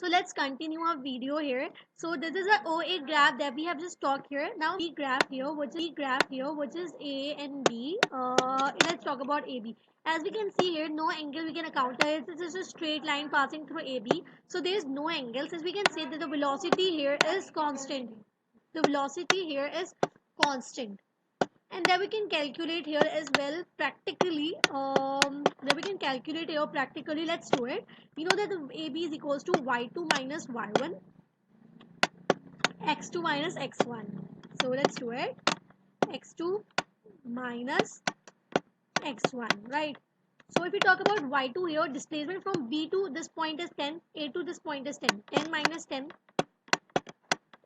So let's continue our video here. So this is a OA graph that we have just talked here. Now B graph here, which is A and B. Let's talk about AB. As we can see here, no angle we can account. This is a straight line passing through AB. So there is no angle. Since we can say that the velocity here is constant. The velocity here is constant. And then we can calculate here as well practically. Then we can calculate here practically. Let's do it. We know that the AB is equals to y2 minus y1, x2 minus x1. So let's do it. X2 minus x1, right? So if we talk about y2 here, displacement from B to this point is 10, A to this point is 10, 10 minus 10,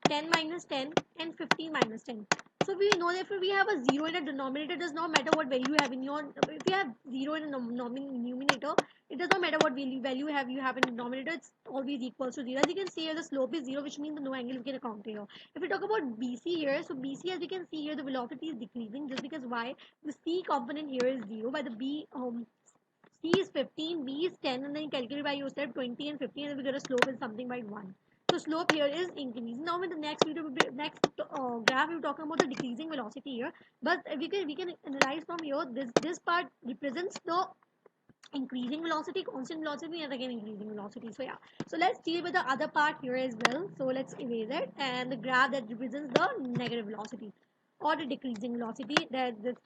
10 minus 10, and 15 minus 10. So we know that if we have a 0 in a denominator, it does not matter what value you have in your, if you have 0 in a numerator, it does not matter what value you have in the denominator, it's always equals to 0. As you can see here, the slope is 0, which means the no angle we can account here. If we talk about BC here, so BC, as we can see here, the velocity is decreasing just because why? The C component here is 0, by the C is 15, B is 10, and then you calculate by yourself 20 and 15, and we get a slope is something by 1. So slope here is increasing. Now in the next video, graph, we're talking about the decreasing velocity here. But we can analyze from here. This part represents the increasing velocity, constant velocity, and again increasing velocity. So yeah. So let's deal with the other part here as well. So let's erase it, and the graph that represents the negative velocity or the decreasing velocity. This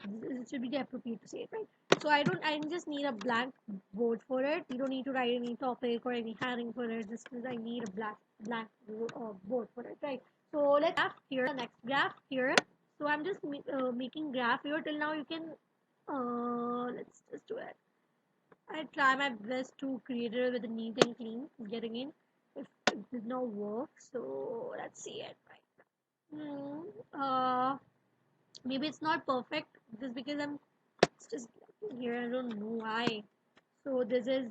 should be the appropriate to say it, right? So I just need a blank board for it. You don't need to write any topic or any heading for it. Just I need a blank board for it, right? So let's graph here, the next graph here. So I'm just making graph here. Till now you can let's just do it. I try my best to create it with a neat and clean getting in. If it did not work, so let's see it, right? Maybe it's not perfect just because it's just here. I don't know why. So this is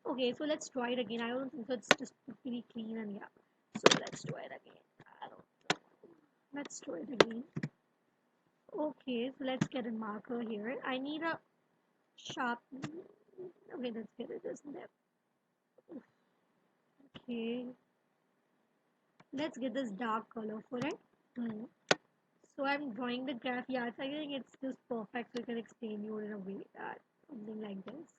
okay. So let's try it again. I don't think so. It's just pretty clean, and yeah. So let's try it again. I don't know. Let's try it again. Okay, so let's get a marker here. I need a sharp. Okay, let's get it. Isn't there? Okay, let's get this dark color for it. So I'm drawing the graph. Yeah, I think it's just perfect. So I can explain you in a way that something like this.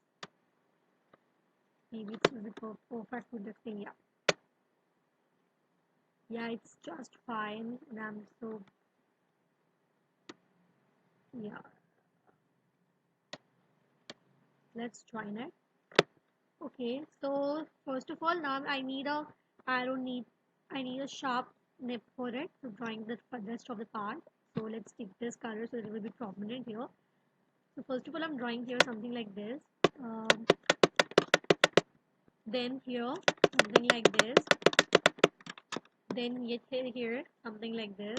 Maybe it's the perfect with the thing. Yeah, yeah, it's just fine. And I'm so yeah. Let's join it. Okay, so first of all, now I need a I need a sharp nib for it. So drawing the rest of the part. So let's take this color so it will be prominent here. So first of all, I'm drawing here something like this. Then here something like this. Then yet here something like this.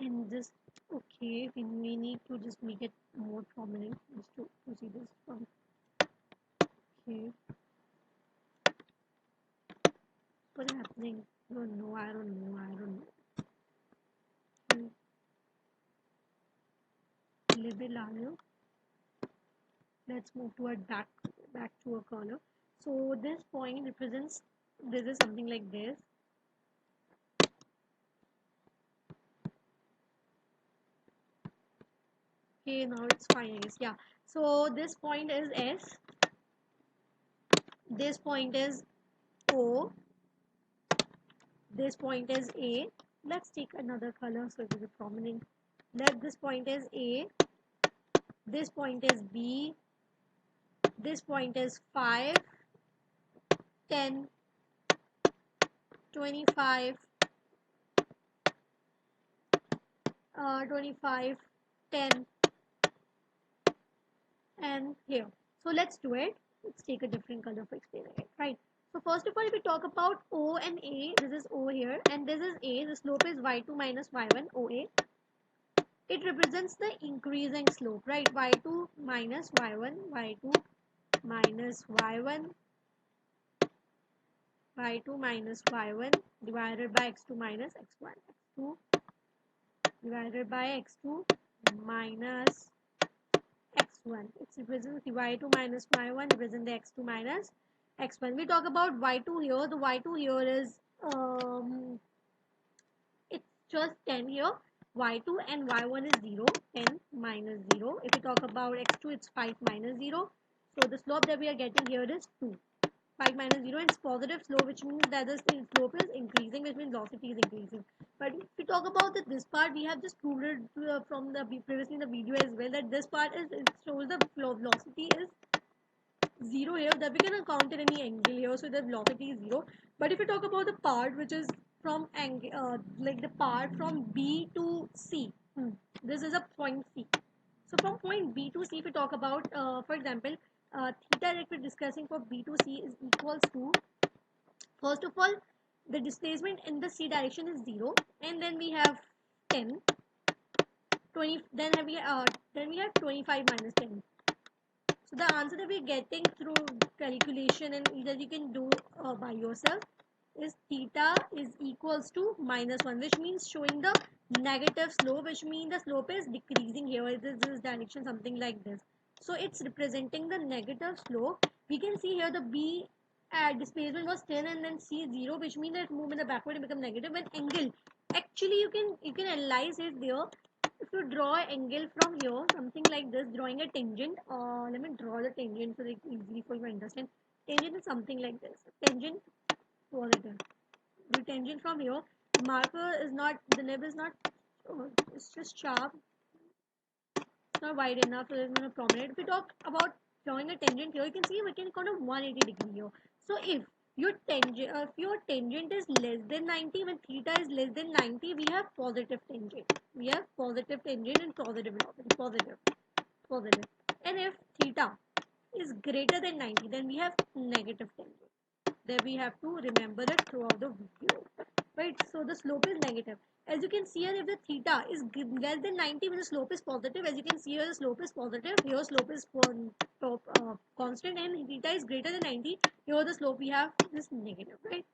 And just okay, we need to just make it more prominent just to see this from okay. What's happening? I don't know. I don't know. Okay. A little bit larger. Let's move to a back to a color. So this point represents this is something like this. Okay, now it's fine, I guess. Yeah. So this point is S. This point is O. This point is A. Let's take another color so it will be prominent. This point is A. This point is B. This point is 5, 10, 25, 25, 10, and here. So let's do it. Let's take a different color for explaining it, right? So first of all, if we talk about O and A, this is O here, and this is A. The slope is y2 minus y1, OA. It represents the increasing slope, right? y2 minus y1, y2 minus y1, y2 minus y1 divided by x2 minus x1, x2 divided by x2 minus x1. x1. It's represents the y2 minus y1 represent the x2 minus x1. We talk about y2 here. The y2 here is it's just 10 here. Y2 and y1 is 0. 10 minus 0. If we talk about x2, it's 5 minus 0. So the slope that we are getting here is 2. 5 minus 0 and it's positive slope, which means that the slope is increasing, which means velocity is increasing. But if we talk about this part, we have just proved it from the previously in the video as well, that this part is, it shows the velocity is 0 here, that we cannot count in any angle here, so the velocity is 0. But if we talk about the part which is from angle, like the part from B to C, this is a point C. So from point B to C, if we talk about, for example, theta that we're discussing for B to C is equals to, first of all, the displacement in the C direction is 0, and then we have 10, 20, then we have 25 minus 10. So the answer that we're getting through calculation and that you can do by yourself is theta is equals to -1, which means showing the negative slope, which means the slope is decreasing here. This direction, something like this. So it's representing the negative slope. We can see here the B displacement was 10 and then C 0, which means that it moved in the backward and become negative. When angle, actually you can analyze it there. If you draw an angle from here, something like this, drawing a tangent, let me draw the tangent so that it's easy for you to understand. Tangent is something like this. Tangent positive. The tangent from here, marker is not, the nib is not, it's just sharp. It's not wide enough, so it's not prominent. If we talk about drawing a tangent here, you can see we can count of 180 degree here. So if your tangent is less than 90, when theta is less than 90, we have positive tangent. We have positive tangent and positive velocity. Positive. And if theta is greater than 90, then we have negative tangent. There we have to remember it throughout the video, right? So the slope is negative. As you can see here, if the theta is less than 90, when the slope is positive, as you can see here, the slope is positive. Here slope is constant, and theta is greater than 90. Here the slope we have is negative, right?